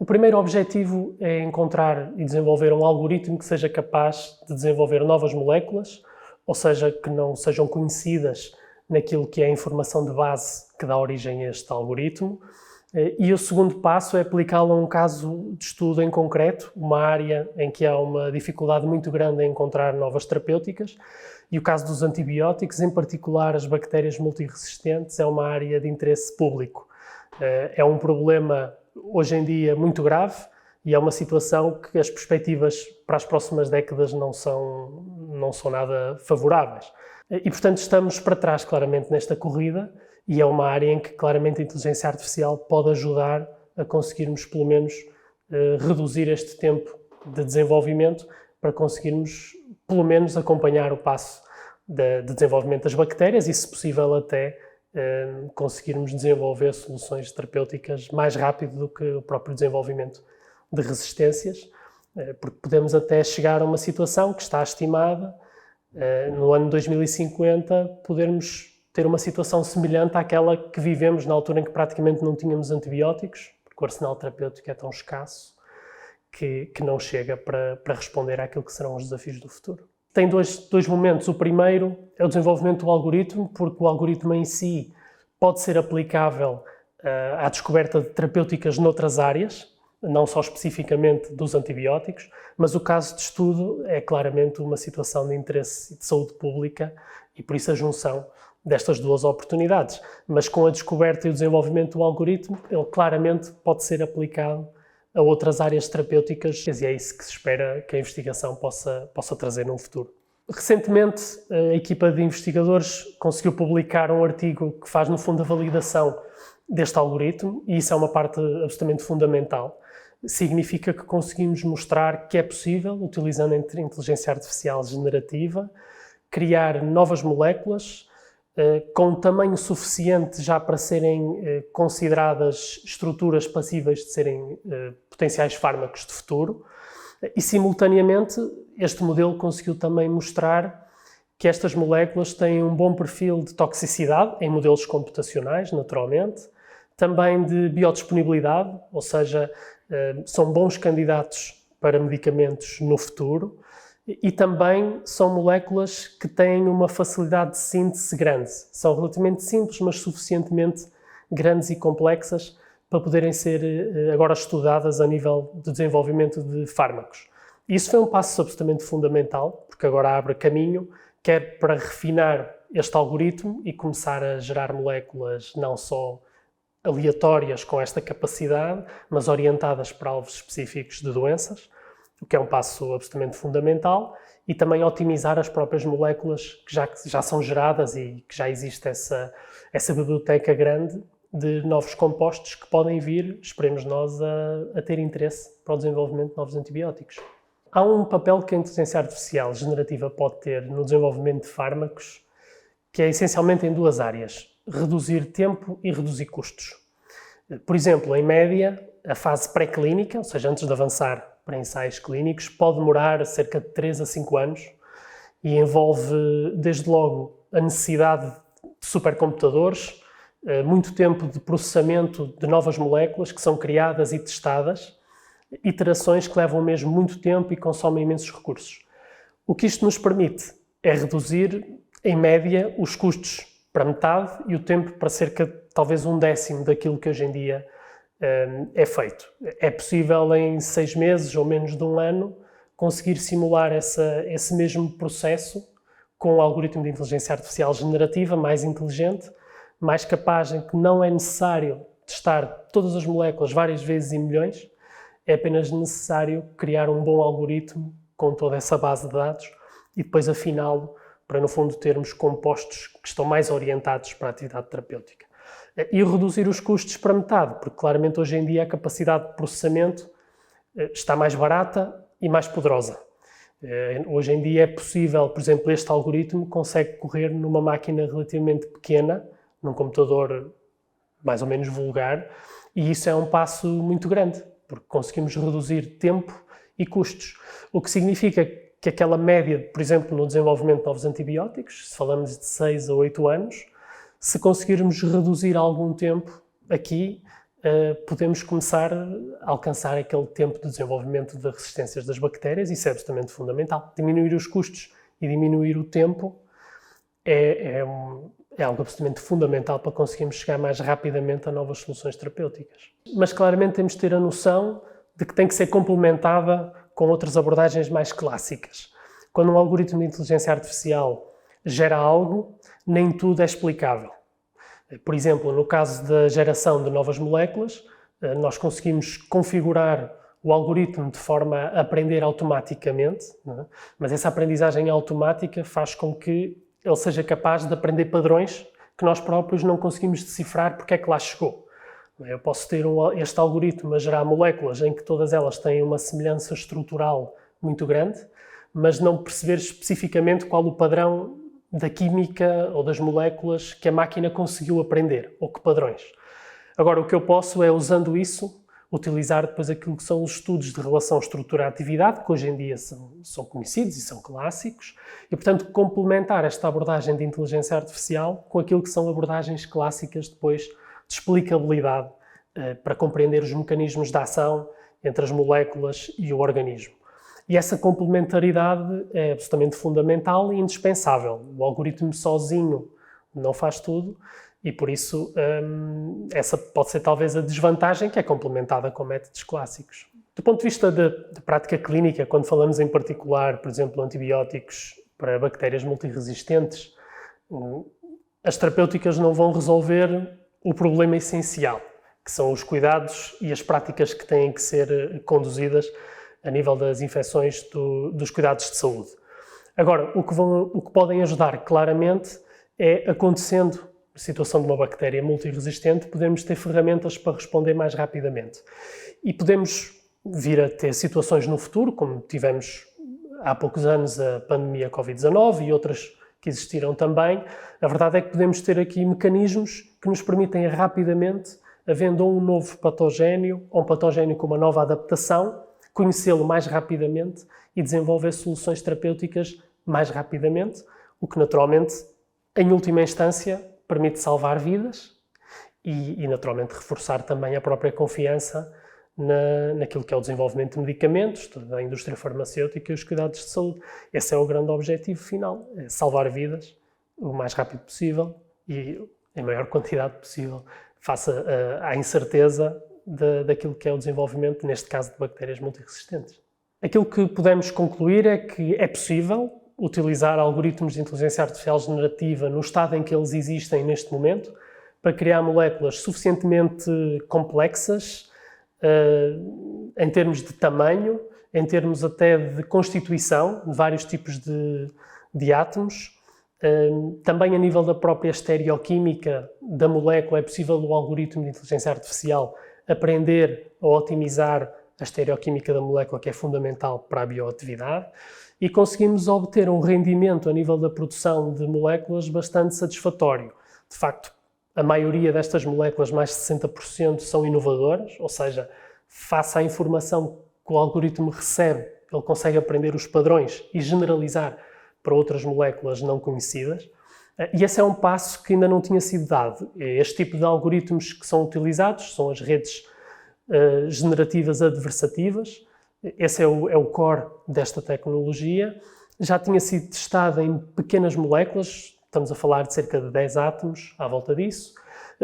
primeiro objetivo é encontrar e desenvolver um algoritmo que seja capaz de desenvolver novas moléculas, ou seja, que não sejam conhecidas naquilo que é a informação de base que dá origem a este algoritmo. E o segundo passo é aplicá-lo a um caso de estudo em concreto, uma área em que há uma dificuldade muito grande em encontrar novas terapêuticas. E o caso dos antibióticos, em particular as bactérias multiresistentes, é uma área de interesse público. É um problema, hoje em dia, muito grave e é uma situação que as perspectivas para as próximas décadas não são nada favoráveis. E, portanto, estamos para trás, claramente, nesta corrida e é uma área em que, claramente, a inteligência artificial pode ajudar a conseguirmos, pelo menos, reduzir este tempo de desenvolvimento para conseguirmos, pelo menos, acompanhar o passo de desenvolvimento das bactérias e, se possível, até conseguirmos desenvolver soluções terapêuticas mais rápido do que o próprio desenvolvimento de resistências, porque podemos até chegar a uma situação que está estimada, no ano 2050, podermos ter uma situação semelhante àquela que vivemos na altura em que praticamente não tínhamos antibióticos, porque o arsenal terapêutico é tão escasso que não chega para responder àquilo que serão os desafios do futuro. Tem dois momentos. O primeiro é o desenvolvimento do algoritmo, porque o algoritmo em si pode ser aplicável à descoberta de terapêuticas noutras áreas, não só especificamente dos antibióticos, mas o caso de estudo é claramente uma situação de interesse de saúde pública e por isso a junção destas duas oportunidades. Mas com a descoberta e o desenvolvimento do algoritmo, ele claramente pode ser aplicado a outras áreas terapêuticas e é isso que se espera que a investigação possa trazer no futuro. Recentemente, a equipa de investigadores conseguiu publicar um artigo que faz, no fundo, a validação deste algoritmo e isso é uma parte absolutamente fundamental. Significa que conseguimos mostrar que é possível, utilizando a inteligência artificial generativa, criar novas moléculas com um tamanho suficiente já para serem consideradas estruturas passíveis de serem potenciais fármacos de futuro e, simultaneamente, este modelo conseguiu também mostrar que estas moléculas têm um bom perfil de toxicidade em modelos computacionais, naturalmente, também de biodisponibilidade, ou seja, são bons candidatos para medicamentos no futuro e também são moléculas que têm uma facilidade de síntese grande. São relativamente simples, mas suficientemente grandes e complexas para poderem ser agora estudadas a nível de desenvolvimento de fármacos. E isso foi um passo absolutamente fundamental, porque agora abre caminho, quer para refinar este algoritmo e começar a gerar moléculas não só aleatórias com esta capacidade, mas orientadas para alvos específicos de doenças, o que é um passo absolutamente fundamental, e também otimizar as próprias moléculas que já são geradas e que já existe essa biblioteca grande de novos compostos que podem vir, esperemos nós, a ter interesse para o desenvolvimento de novos antibióticos. Há um papel que a inteligência artificial generativa pode ter no desenvolvimento de fármacos, que é essencialmente em duas áreas: reduzir tempo e reduzir custos. Por exemplo, em média, a fase pré-clínica, ou seja, antes de avançar para ensaios clínicos, pode demorar cerca de 3 a 5 anos e envolve, desde logo, a necessidade de supercomputadores, muito tempo de processamento de novas moléculas que são criadas e testadas, iterações que levam mesmo muito tempo e consomem imensos recursos. O que isto nos permite é reduzir, em média, os custos para metade e o tempo para cerca de talvez 1/10 daquilo que hoje em dia é feito. É possível em 6 meses ou menos de um ano conseguir simular esse mesmo processo com um algoritmo de inteligência artificial generativa mais inteligente, mais capaz, em que não é necessário testar todas as moléculas várias vezes em milhões, é apenas necessário criar um bom algoritmo com toda essa base de dados e depois afiná-lo para, no fundo, termos compostos que estão mais orientados para a atividade terapêutica. E reduzir os custos para metade, porque claramente hoje em dia a capacidade de processamento está mais barata e mais poderosa. Hoje em dia é possível, por exemplo, este algoritmo consegue correr numa máquina relativamente pequena, num computador mais ou menos vulgar, e isso é um passo muito grande, porque conseguimos reduzir tempo e custos, o que significa que aquela média, por exemplo, no desenvolvimento de novos antibióticos, se falamos de 6 a 8 anos, se conseguirmos reduzir algum tempo aqui, podemos começar a alcançar aquele tempo de desenvolvimento de resistências das bactérias. Isso é absolutamente fundamental. Diminuir os custos e diminuir o tempo é algo absolutamente fundamental para conseguirmos chegar mais rapidamente a novas soluções terapêuticas. Mas claramente temos de ter a noção de que tem que ser complementada com outras abordagens mais clássicas. Quando um algoritmo de inteligência artificial gera algo, nem tudo é explicável. Por exemplo, no caso da geração de novas moléculas, nós conseguimos configurar o algoritmo de forma a aprender automaticamente, não é? Mas essa aprendizagem automática faz com que ele seja capaz de aprender padrões que nós próprios não conseguimos decifrar porque é que lá chegou. Eu posso ter este algoritmo a gerar moléculas em que todas elas têm uma semelhança estrutural muito grande, mas não perceber especificamente qual o padrão da química ou das moléculas que a máquina conseguiu aprender, ou que padrões. Agora, o que eu posso é, usando isso, utilizar depois aquilo que são os estudos de relação estrutura-atividade, que hoje em dia são conhecidos e são clássicos, e, portanto, complementar esta abordagem de inteligência artificial com aquilo que são abordagens clássicas depois de explicabilidade para compreender os mecanismos de ação entre as moléculas e o organismo. E essa complementaridade é absolutamente fundamental e indispensável. O algoritmo sozinho não faz tudo e, por isso, essa pode ser talvez a desvantagem que é complementada com métodos clássicos. Do ponto de vista de prática clínica, quando falamos em particular, por exemplo, antibióticos para bactérias multiresistentes, as terapêuticas não vão resolver o problema essencial, que são os cuidados e as práticas que têm que ser conduzidas a nível das infecções dos cuidados de saúde. Agora, o que podem ajudar claramente é, acontecendo a situação de uma bactéria multiresistente, podemos ter ferramentas para responder mais rapidamente. E podemos vir a ter situações no futuro, como tivemos há poucos anos a pandemia Covid-19 e outras que existiram também. A verdade é que podemos ter aqui mecanismos que nos permitem rapidamente, havendo um novo patogénio ou um patogénio com uma nova adaptação, conhecê-lo mais rapidamente e desenvolver soluções terapêuticas mais rapidamente, o que naturalmente, em última instância, permite salvar vidas e naturalmente reforçar também a própria confiança naquilo que é o desenvolvimento de medicamentos, da indústria farmacêutica e os cuidados de saúde. Esse é o grande objetivo final, é salvar vidas o mais rápido possível e em maior quantidade possível, face à incerteza daquilo que é o desenvolvimento, neste caso, de bactérias multiresistentes. Aquilo que podemos concluir é que é possível utilizar algoritmos de inteligência artificial generativa no estado em que eles existem neste momento para criar moléculas suficientemente complexas em termos de tamanho, em termos até de constituição de vários tipos de átomos. Também a nível da própria estereoquímica da molécula é possível o algoritmo de inteligência artificial aprender a otimizar a estereoquímica da molécula, que é fundamental para a bioatividade, e conseguimos obter um rendimento a nível da produção de moléculas bastante satisfatório. De facto, a maioria destas moléculas, mais de 60%, são inovadoras, ou seja, face à informação que o algoritmo recebe, ele consegue aprender os padrões e generalizar para outras moléculas não conhecidas. E esse é um passo que ainda não tinha sido dado. Este tipo de algoritmos que são utilizados são as redes generativas adversativas. Esse é o core desta tecnologia. Já tinha sido testado em pequenas moléculas, estamos a falar de cerca de 10 átomos à volta disso.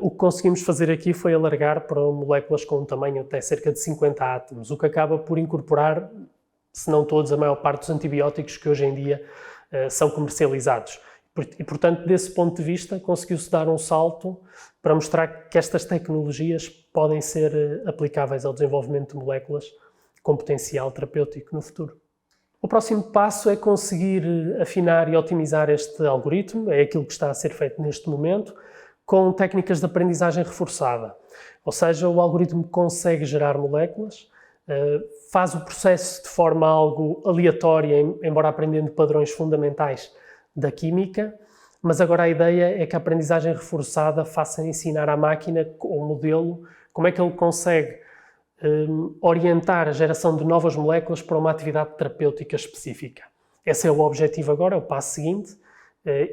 O que conseguimos fazer aqui foi alargar para moléculas com um tamanho até cerca de 50 átomos, o que acaba por incorporar, se não todos, a maior parte dos antibióticos que hoje em dia são comercializados. E, portanto, desse ponto de vista, conseguiu-se dar um salto para mostrar que estas tecnologias podem ser aplicáveis ao desenvolvimento de moléculas com potencial terapêutico no futuro. O próximo passo é conseguir afinar e otimizar este algoritmo, é aquilo que está a ser feito neste momento, com técnicas de aprendizagem reforçada. Ou seja, o algoritmo consegue gerar moléculas, faz o processo de forma algo aleatória, embora aprendendo padrões fundamentais da química, mas agora a ideia é que a aprendizagem reforçada faça ensinar à máquina, o modelo, como é que ele consegue orientar a geração de novas moléculas para uma atividade terapêutica específica. Esse é o objetivo agora, é o passo seguinte,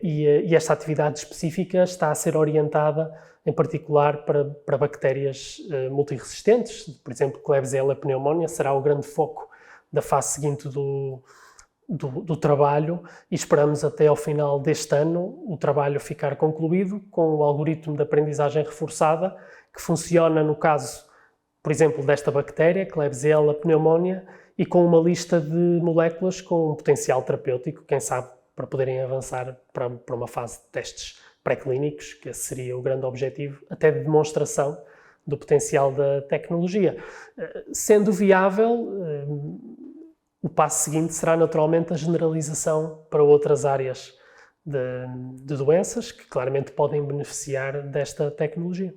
E esta atividade específica está a ser orientada, em particular, para bactérias multiresistentes. Por exemplo, Klebsiella pneumoniae será o grande foco da fase seguinte do trabalho, e esperamos até ao final deste ano o trabalho ficar concluído com o algoritmo de aprendizagem reforçada que funciona no caso, por exemplo, desta bactéria, Klebsiella pneumoniae, e com uma lista de moléculas com um potencial terapêutico, quem sabe, para poderem avançar para uma fase de testes pré-clínicos, que esse seria o grande objetivo, até de demonstração do potencial da tecnologia. Sendo viável, o passo seguinte será naturalmente a generalização para outras áreas de doenças que claramente podem beneficiar desta tecnologia.